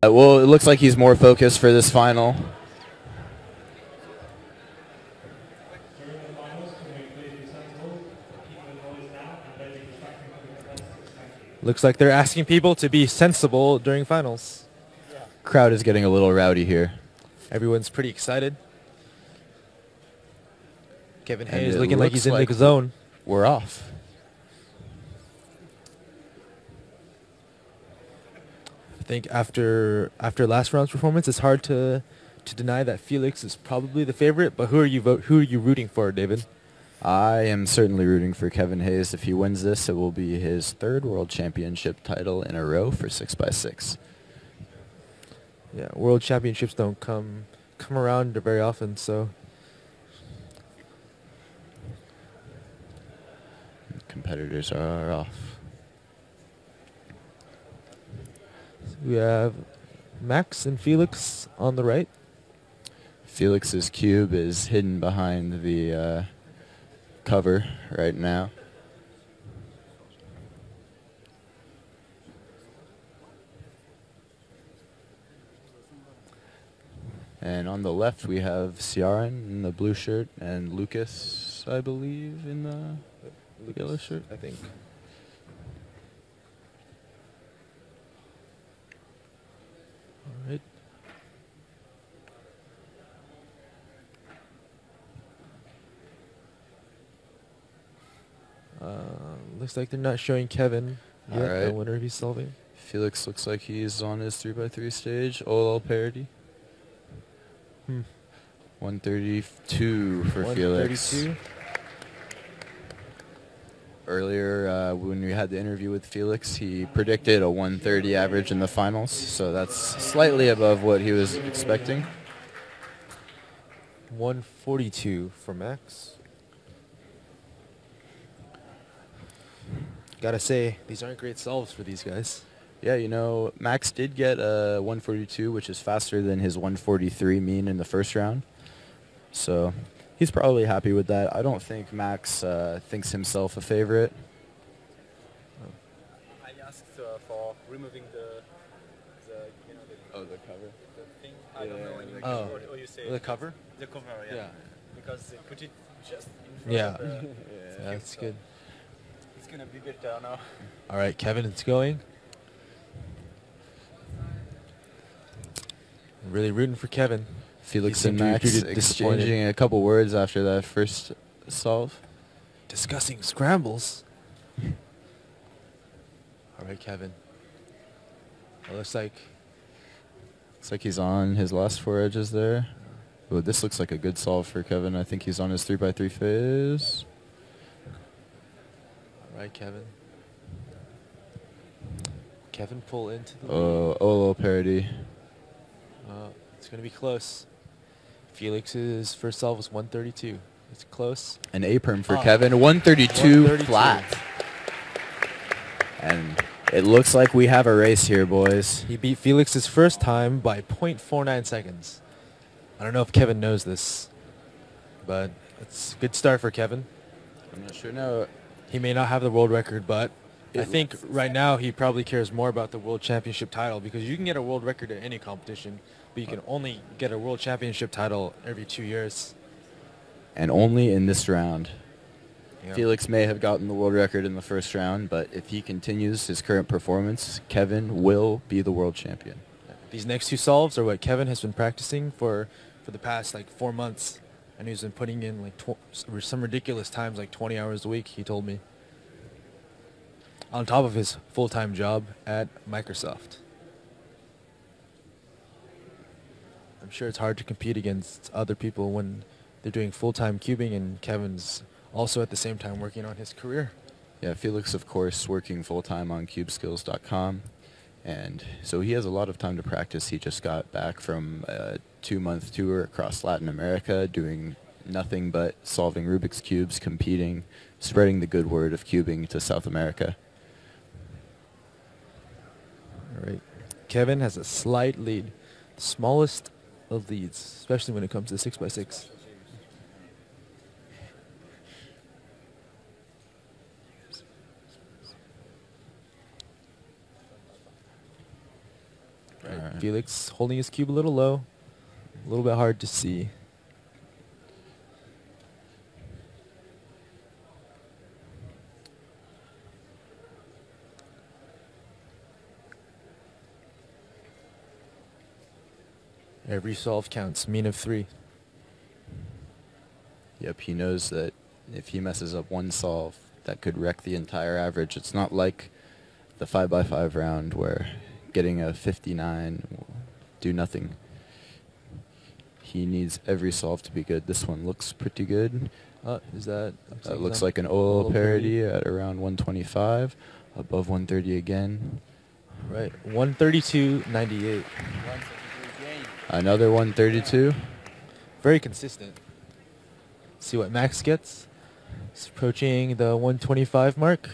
Well, it looks like he's more focused for this final. Looks like they're asking people to be sensible during finals. Crowd is getting a little rowdy here. Everyone's pretty excited. Kevin And Hayes it looking like he's in looks the zone. We're off. I think after last round's performance, it's hard to deny that Felix is probably the favorite. But who are you rooting for, David? I am certainly rooting for Kevin Hayes. If he wins this, it will be his third world championship title in a row for 6x6. Yeah, world championships don't come around very often, so Competitors are off. we have Max and Felix on the right. Felix's cube is hidden behind the cover right now. And on the left we have Ciaran in the blue shirt and Lucas, I believe, in the yellow shirt. I think. All right. Looks like they're not showing Kevin yet. All right. I wonder if he's solving. Felix looks like he's on his 3x3 stage. OLL parity. 132 for Felix. 132. Earlier, when we had the interview with Felix, he predicted a 130 average in the finals, so that's slightly above what he was expecting. 142 for Max. Gotta say, these aren't great solves for these guys. Yeah, you know, Max did get a 142, which is faster than his 143 mean in the first round. So he's probably happy with that. I don't think Max thinks himself a favorite. I asked for removing the The cover. the thing. I don't know in English Oh. what you say. The cover? The cover, yeah. Yeah. Because they put it just in front Yeah. of the Yeah, that's good. It's gonna be better now. All right, Kevin, it's going. Really rooting for Kevin. Felix He and seemed to be Max pretty disappointed. exchanging a couple words after that first solve. Discussing scrambles. All right, Kevin. It looks like Looks like he's on his last four edges there. Oh, this looks like a good solve for Kevin. I think he's on his 3x3 phase. all right, Kevin. Kevin pull into the lead. OLL parity. It's going to be close. Felix's first solve was 132. It's close. An A-perm for Ah. Kevin. 132 132. flat. And it looks like we have a race here, boys. He beat Felix's first time by 0.49 seconds. I don't know if Kevin knows this, but it's a good start for Kevin. I'm not sure. No. He may not have the world record, but I It- think right now he probably cares more about the world championship title, because you can get a world record at any competition, but you can only get a world championship title every 2 years. And only in this round. Yeah. Felix may have gotten the world record in the first round, but if he continues his current performance, Kevin will be the world champion. These next two solves are what Kevin has been practicing for the past like 4 months, and he's been putting in like some ridiculous times, like 20 hours a week, he told me, on top of his full-time job at Microsoft. I'm sure it's hard to compete against other people when they're doing full-time cubing, and Kevin's also at the same time working on his career. Yeah, Felix, of course, working full-time on cubeskills.com. And so he has a lot of time to practice. He just got back from a 2-month tour across Latin America, doing nothing but solving Rubik's Cubes, competing, spreading the good word of cubing to South America. All right. Kevin has a slight lead, the smallest of leads, especially when it comes to 6x6. Felix holding his cube a little low, a little bit hard to see. Every solve counts, mean of 3. Yep, he knows that if he messes up one solve, that could wreck the entire average. It's not like the 5x5 round where getting a 59 will do nothing. He needs every solve to be good. This one looks pretty good. Is that? Looks like an OL parity at around 125, above 130 again. Right, 132.98. Another 132. Very consistent. See what Max gets. It's approaching the 125 mark.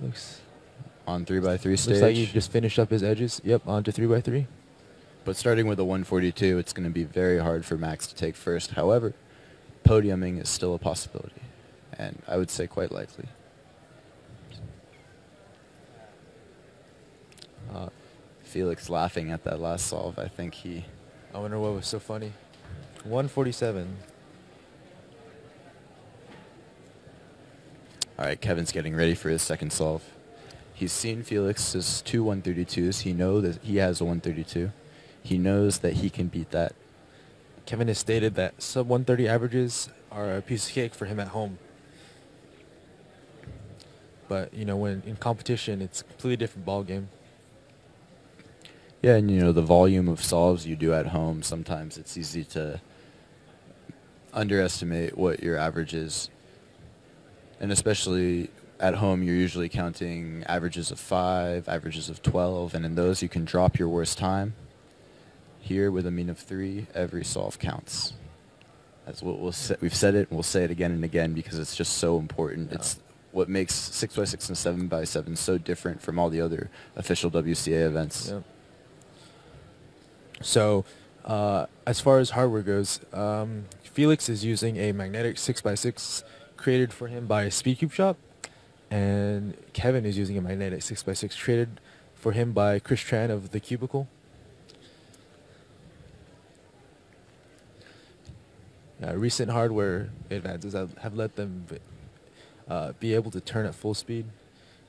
Looks On 3x3 stage. looks like he just finished up his edges. Yep, on to 3x3. But starting with a 142, it's going to be very hard for Max to take first. However, podiuming is still a possibility, and I would say quite likely. Felix laughing at that last solve. I think he... I wonder what was so funny. 147. All right, Kevin's getting ready for his second solve. He's seen Felix's two 132s. He knows that he has a 132. He knows that he can beat that. Kevin has stated that sub 130 averages are a piece of cake for him at home. But, you know, when in competition, it's a completely different ball game. Yeah, and you know, the volume of solves you do at home, sometimes it's easy to underestimate what your average is. And especially at home, you're usually counting averages of 5, averages of 12, and in those you can drop your worst time. Here, with a mean of 3, every solve counts. That's what we've said it, and we'll say it again and again because it's just so important. Yeah. It's what makes 6x6 and 7x7 so different from all the other official WCA events. Yeah. So, as far as hardware goes, Felix is using a magnetic 6x6 created for him by Speedcube Shop, and Kevin is using a magnetic 6x6 created for him by Chris Tran of The Cubicle. Recent hardware advances have let them be able to turn at full speed.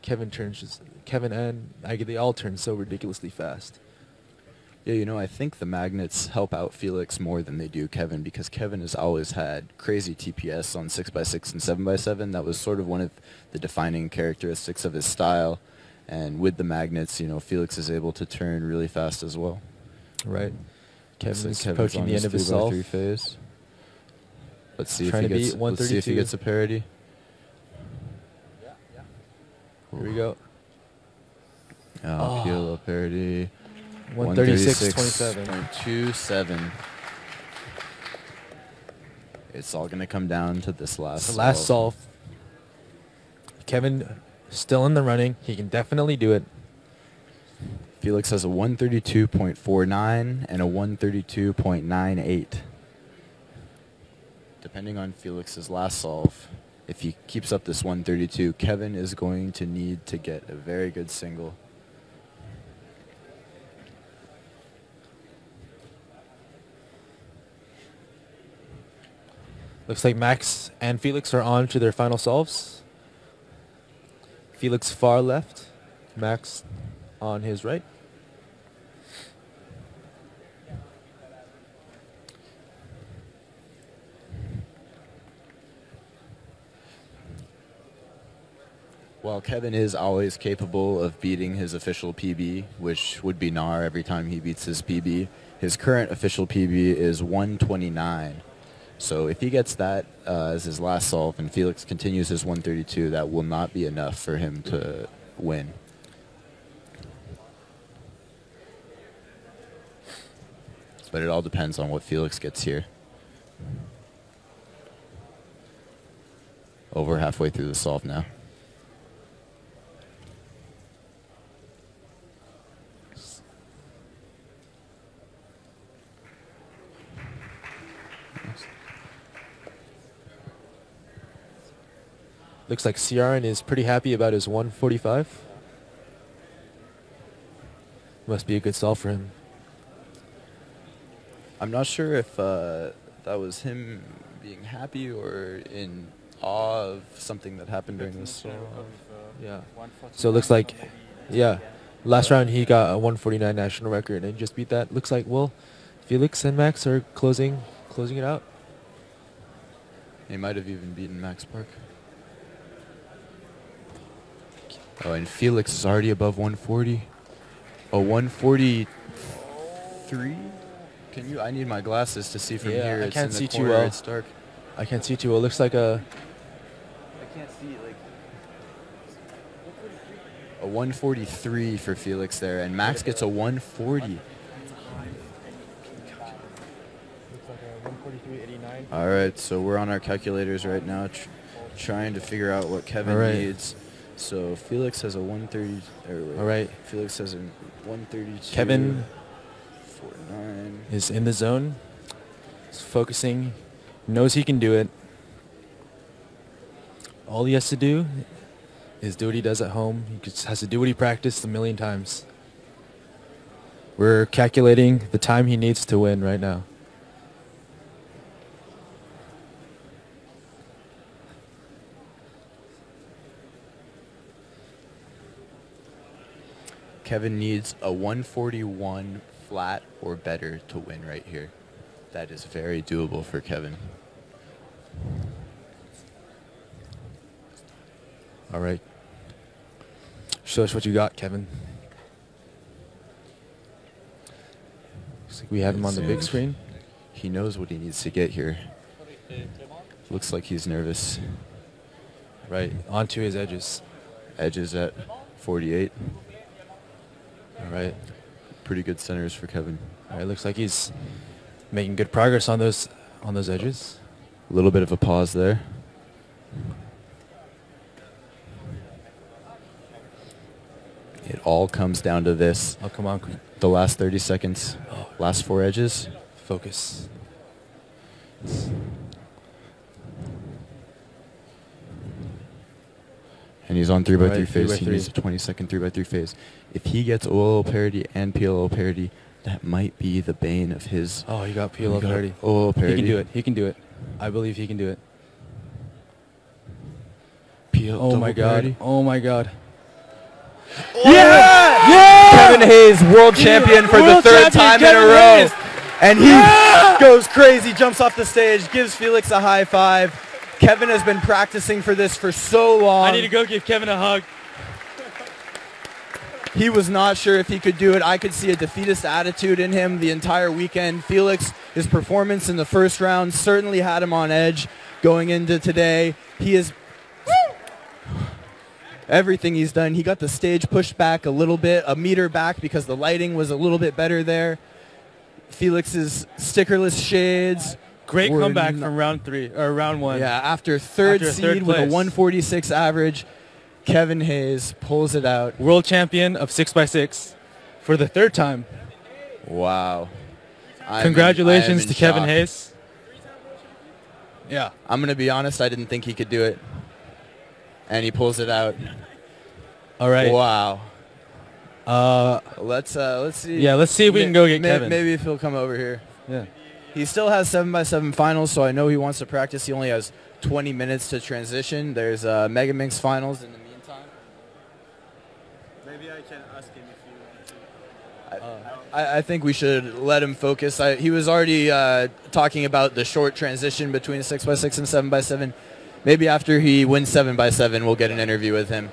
Kevin and Aggie, they all turn so ridiculously fast. Yeah, you know, I think the magnets help out Felix more than they do Kevin, because Kevin has always had crazy TPS on 6x6 and 7x7. That was sort of one of the defining characteristics of his style. And with the magnets, you know, Felix is able to turn really fast as well. Right. Kevin's on approaching the end of his solve. 3x3 phase. Let's see Trying let's see if he gets a parity. Here we go. Kilo parity. 136.27. It's all going to come down to this last The last solve. Kevin still in the running. He can definitely do it. Felix has a 132.49 and a 132.98. Depending on Felix's last solve, if he keeps up this 132, Kevin is going to need to get a very good single. Looks like Max and Felix are on to their final solves. Felix far left, Max on his right. While Kevin is always capable of beating his official PB, which would be NAR every time he beats his PB, his current official PB is 129. So if he gets that as his last solve and Felix continues his 132, that will not be enough for him to win. But it all depends on what Felix gets here. Over halfway through the solve now. Looks like Ciaran is pretty happy about his 145. Must be a good solve for him. I'm not sure if that was him being happy or in awe of something that happened during this solve. Yeah. So it looks like, yeah, last round he got a 149 national record and just beat that. Looks like, well, Felix and Max are closing it out. He might have even beaten Max Park. Oh, and Felix is already above 140. A 143? Can you? I need my glasses to see from here. I It's can't in the see too corner, well. It's dark. I can't see too well. Looks like a I can't see like a 143 for Felix there, and Max gets a 140. looks like a 143.89. All right, so we're on our calculators right now, trying to figure out what Kevin All right. needs. So Felix has a 130. All right. Felix has a 132. Kevin 49. is in the zone. He's focusing. Knows he can do it. All he has to do is do what he does at home. He just has to do what he practiced a million times. We're calculating the time he needs to win right now. Kevin needs a 141 flat or better to win right here. That is very doable for Kevin. All right. Show us what you got, Kevin. Looks like we have him on the big screen. He knows what he needs to get here. Looks like he's nervous. Right, onto his edges. Edges at 48. All right. Pretty good centers for Kevin. All right, looks like he's making good progress on those edges. A little bit of a pause there. It all comes down to this. Oh, come on. The last 30 seconds. Oh. Last 4 edges. Focus. And he's on 3x3 Right, phase. 3x3. He needs a 20-second 3x3 phase. If he gets OLO parity and PLO parity, that might be the bane of his. Oh, he got PLO parity. OLO parity. He can do it. He can do it. I believe he can do it. PLO Oh my God. parity. Oh my God. Yeah! Yeah! Kevin Hayes, world champion for the World third champion, time in a Kevin row. Hayes. And he goes crazy, jumps off the stage, gives Felix a high five. Kevin has been practicing for this for so long. I need to go give Kevin a hug. He was not sure if he could do it. I could see a defeatist attitude in him the entire weekend. Felix, his performance in the first round certainly had him on edge going into today. He is everything he's done. He got the stage pushed back a little bit, a meter back because the lighting was a little bit better there. Felix's stickerless shades. Great were comeback not- from round 1. Yeah, after third After seed third with a place. 146 average, Kevin Hayes pulls it out. World champion of 6x6 for the third time. Wow. I am Congratulations in to Kevin shock. Hayes. Yeah. I'm going to be honest, I didn't think he could do it. And he pulls it out. All right. Wow. Let's see. Yeah, let's see if we can go get Kevin. Maybe if he'll come over here. Yeah. He still has 7x7 finals, so I know he wants to practice. He only has 20 minutes to transition. There's Mega Minx finals in the meantime. Maybe I can ask him if you want to. I think we should let him focus. He was already talking about the short transition between 6x6 and 7x7. Maybe after he wins 7x7, we'll get an interview with him.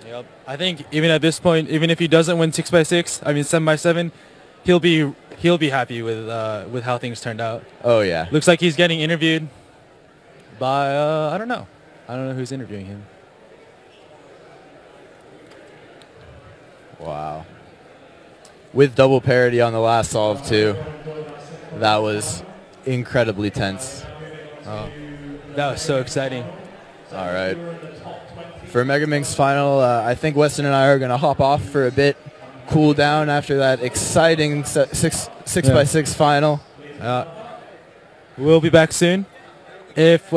Yep. I think even at this point, even if he doesn't win 6x6, I mean 7x7, he'll be happy with how things turned out. Oh, yeah. Looks like he's getting interviewed by I don't know who's interviewing him. Wow. With double parity on the last solve, too. That was incredibly tense. Oh, that was so exciting. All right. For Mega Minx final, I think Weston and I are going to hop off for a bit, cool down after that exciting 6x6 final. We'll be back soon. If